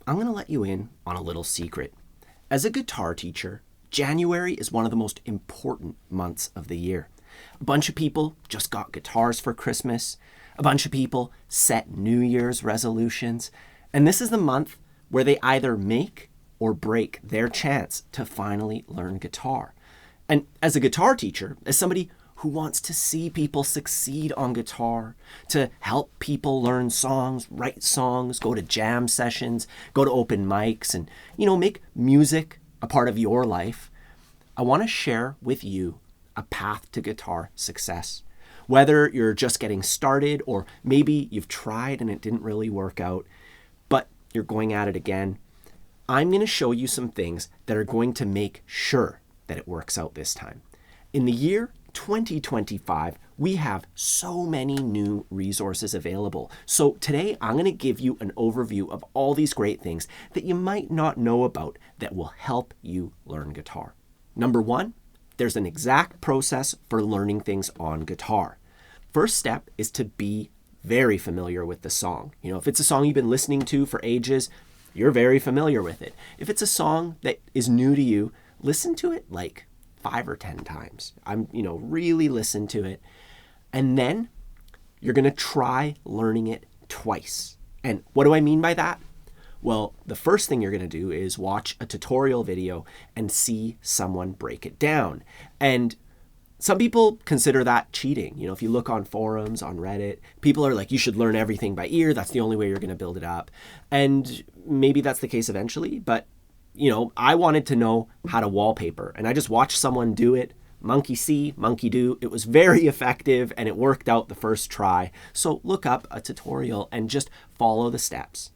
I'm going to let you in on a little secret. As a guitar teacher, January is one of the most important months of the year. A bunch of people just got guitars for Christmas. A bunch of people set New Year's resolutions. And this is the month where they either make or break their chance to finally learn guitar. And as a guitar teacher, as somebody who wants to see people succeed on guitar, to help people learn songs, write songs, go to jam sessions, go to open mics, and, make music a part of your life, I want to share with you a path to guitar success. Whether you're just getting started or maybe you've tried and it didn't really work out, but you're going at it again, I'm going to show you some things that are going to make sure that it works out this time. In the year 2025, we have so many new resources available. So today I'm going to give you an overview of all these great things that you might not know about that will help you learn guitar. Number one, there's an exact process for learning things on guitar. First step is to be very familiar with the song. If it's a song you've been listening to for ages, you're very familiar with it. If it's a song that is new to you, listen to it like 5 or 10 times. Really listen to it. And then you're going to try learning it twice. And what do I mean by that? Well, the first thing you're going to do is watch a tutorial video and see someone break it down. And some people consider that cheating. If you look on forums, on Reddit, people are like, you should learn everything by ear. That's the only way you're going to build it up. And maybe that's the case eventually, but I wanted to know how to wallpaper, and I just watched someone do it. Monkey see, monkey do. It was very effective, and it worked out the first try. So look up a tutorial and just follow the steps.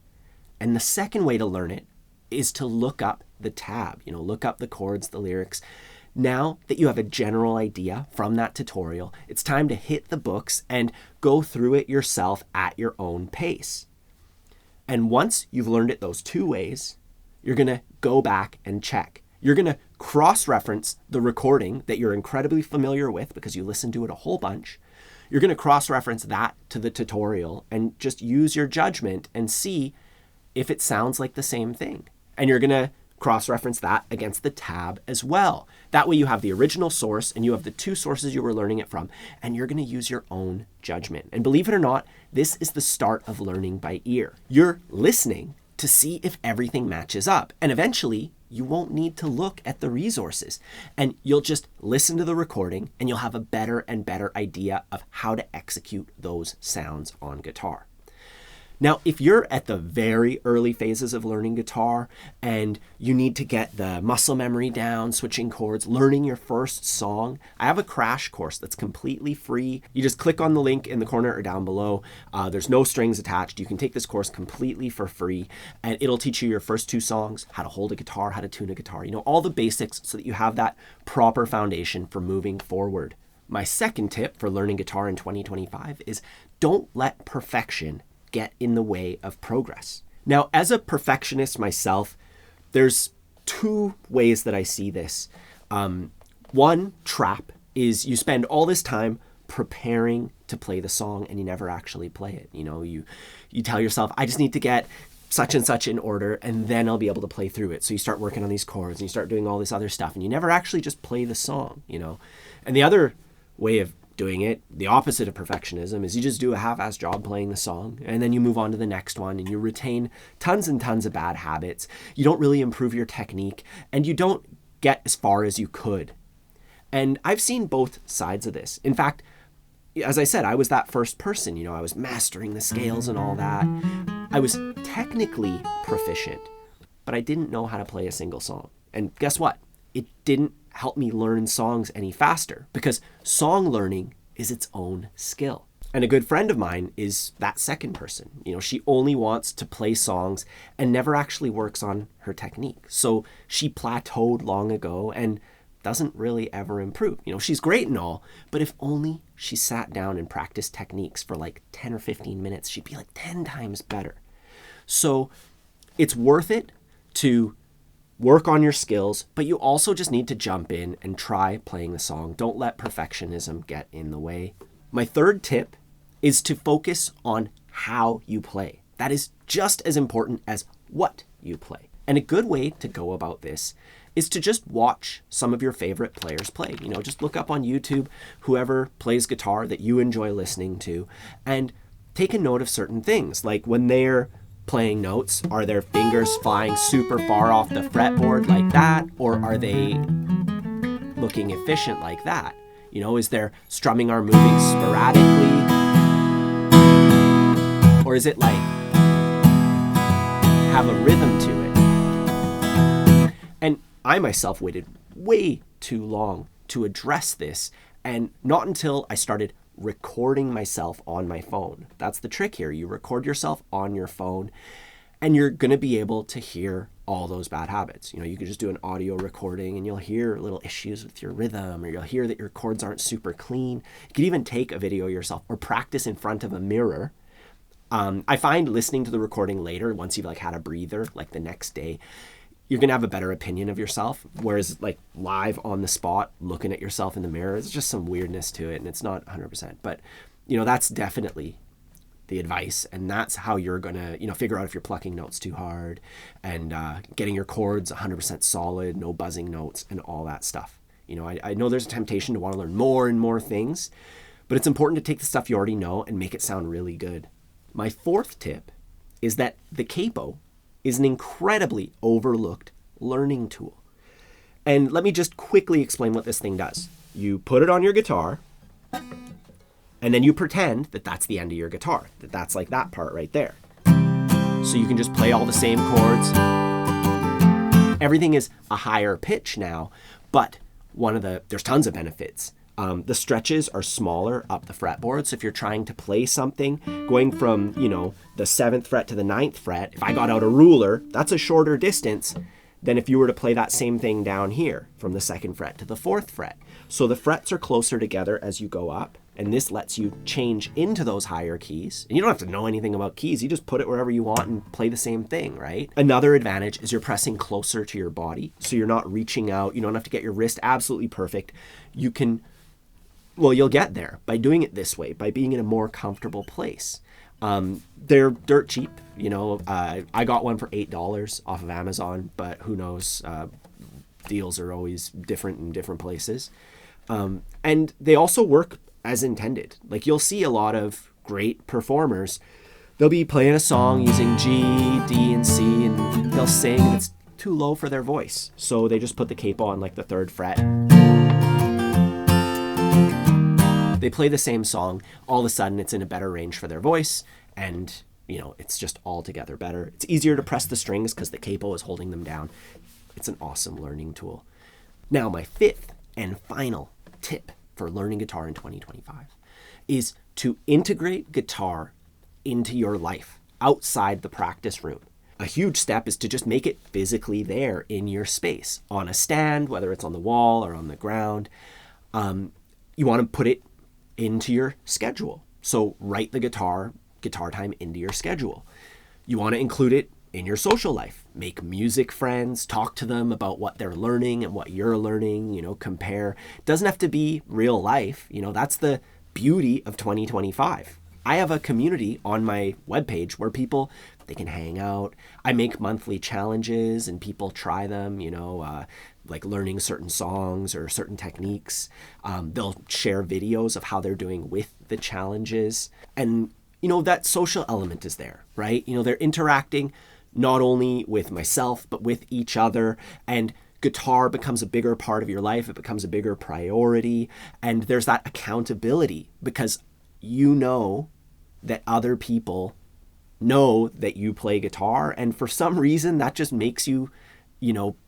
And the second way to learn it is to look up the tab, look up the chords, the lyrics. Now that you have a general idea from that tutorial, it's time to hit the books and go through it yourself at your own pace. And once you've learned it those two ways, you're going to go back and check. You're going to cross-reference the recording that you're incredibly familiar with because you listened to it a whole bunch. You're going to cross-reference that to the tutorial and just use your judgment and see if it sounds like the same thing. And you're going to cross-reference that against the tab as well. That way you have the original source and you have the two sources you were learning it from, and you're going to use your own judgment. And believe it or not, this is the start of learning by ear. You're listening to see if everything matches up. And eventually, you won't need to look at the resources. And you'll just listen to the recording and you'll have a better and better idea of how to execute those sounds on guitar. Now, if you're at the very early phases of learning guitar and you need to get the muscle memory down, switching chords, learning your first song, I have a crash course that's completely free. You just click on the link in the corner or down below. There's no strings attached. You can take this course completely for free, and it'll teach you your first 2 songs, how to hold a guitar, how to tune a guitar, all the basics so that you have that proper foundation for moving forward. My second tip for learning guitar in 2025 is don't let perfection get in the way of progress. Now, as a perfectionist myself, there's 2 ways that I see this. One trap is you spend all this time preparing to play the song and you never actually play it. You tell yourself, I just need to get such and such in order and then I'll be able to play through it. So you start working on these chords and you start doing all this other stuff and you never actually just play the song, And the other way of doing it, the opposite of perfectionism, is you just do a half-ass job playing the song and then you move on to the next one and you retain tons and tons of bad habits. You don't really improve your technique and you don't get as far as you could. And I've seen both sides of this. In fact, as I said, I was that first person, I was mastering the scales and all that. I was technically proficient, but I didn't know how to play a single song. And guess what? It didn't help me learn songs any faster because song learning is its own skill. And a good friend of mine is that second person. She only wants to play songs and never actually works on her technique. So she plateaued long ago and doesn't really ever improve. She's great and all, but if only she sat down and practiced techniques for like 10 or 15 minutes, she'd be like 10 times better. So it's worth it to work on your skills, but you also just need to jump in and try playing the song. Don't let perfectionism get in the way. My third tip is to focus on how you play. That is just as important as what you play. And a good way to go about this is to just watch some of your favorite players play. Just look up on YouTube whoever plays guitar that you enjoy listening to and take a note of certain things. Like when they're playing notes, are their fingers flying super far off the fretboard like that? Or are they looking efficient like that? Is their strumming arm moving sporadically? Or is it like have a rhythm to it? And I myself waited way too long to address this, and not until I started recording myself on my phone. That's the trick here. You record yourself on your phone, and you're going to be able to hear all those bad habits. You can just do an audio recording and you'll hear little issues with your rhythm, or you'll hear that your chords aren't super clean. You could even take a video yourself or practice in front of a mirror. I find listening to the recording later, once you've had a breather, like the next day, you're going to have a better opinion of yourself. Whereas live on the spot, looking at yourself in the mirror, there's just some weirdness to it and it's not 100%. But, that's definitely the advice. And that's how you're going to, figure out if you're plucking notes too hard and getting your chords 100% solid, no buzzing notes and all that stuff. I know there's a temptation to want to learn more and more things, but it's important to take the stuff you already know and make it sound really good. My fourth tip is that the Capo is an incredibly overlooked learning tool. And let me just quickly explain what this thing does. You put it on your guitar, and then you pretend that that's the end of your guitar, that that's like that part right there. So you can just play all the same chords. Everything is a higher pitch now, but there's tons of benefits. The stretches are smaller up the fretboard. So if you're trying to play something, going from, the 7th fret to the 9th fret, if I got out a ruler, that's a shorter distance than if you were to play that same thing down here from the 2nd fret to the 4th fret. So the frets are closer together as you go up, and this lets you change into those higher keys. And you don't have to know anything about keys. You just put it wherever you want and play the same thing, right? Another advantage is you're pressing closer to your body. So you're not reaching out. You don't have to get your wrist absolutely perfect. You'll get there by doing it this way, by being in a more comfortable place. They're dirt cheap. I got one for $8 off of Amazon, but who knows? Deals are always different in different places. And they also work as intended. You'll see a lot of great performers. They'll be playing a song using G, D, and C, and they'll sing, and it's too low for their voice. So they just put the capo on the 3rd fret. They play the same song. All of a sudden, it's in a better range for their voice, and it's just altogether better. It's easier to press the strings because the capo is holding them down. It's an awesome learning tool. Now, my 5th and final tip for learning guitar in 2025 is to integrate guitar into your life outside the practice room. A huge step is to just make it physically there in your space, on a stand, whether it's on the wall or on the ground. You want to put it into your schedule. So write the guitar time into your schedule. You want to include it in your social life. Make music friends, talk to them about what they're learning and what you're learning, compare. It doesn't have to be real life. That's the beauty of 2025. I have a community on my webpage where they can hang out. I make monthly challenges and people try them, like learning certain songs or certain techniques. They'll share videos of how they're doing with the challenges. And, that social element is there, right? They're interacting not only with myself, but with each other. And guitar becomes a bigger part of your life. It becomes a bigger priority. And there's that accountability because that other people know that you play guitar. And for some reason, that just makes you,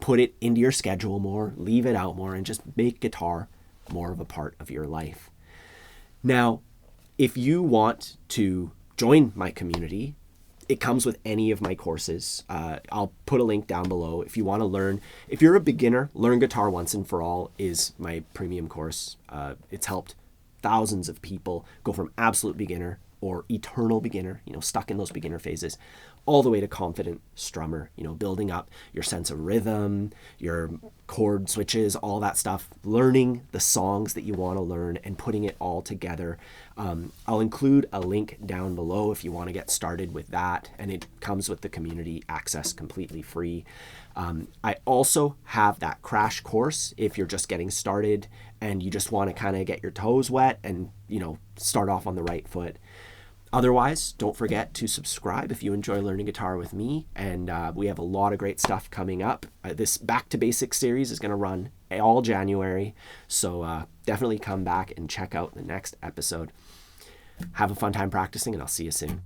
put it into your schedule more, leave it out more, and just make guitar more of a part of your life. Now, if you want to join my community, it comes with any of my courses. I'll put a link down below. If you want to learn, if you're a beginner, Learn Guitar Once and For All is my premium course. It's helped thousands of people go from absolute beginner or eternal beginner, stuck in those beginner phases, all the way to confident strummer, building up your sense of rhythm, your chord switches, all that stuff, learning the songs that you want to learn and putting it all together. I'll include a link down below if you want to get started with that, and it comes with the community access completely free. I also have that crash course if you're just getting started and you just want to kind of get your toes wet and, start off on the right foot. Otherwise, don't forget to subscribe if you enjoy learning guitar with me, and we have a lot of great stuff coming up. This Back to Basics series is going to run all January, so definitely come back and check out the next episode. Have a fun time practicing, and I'll see you soon.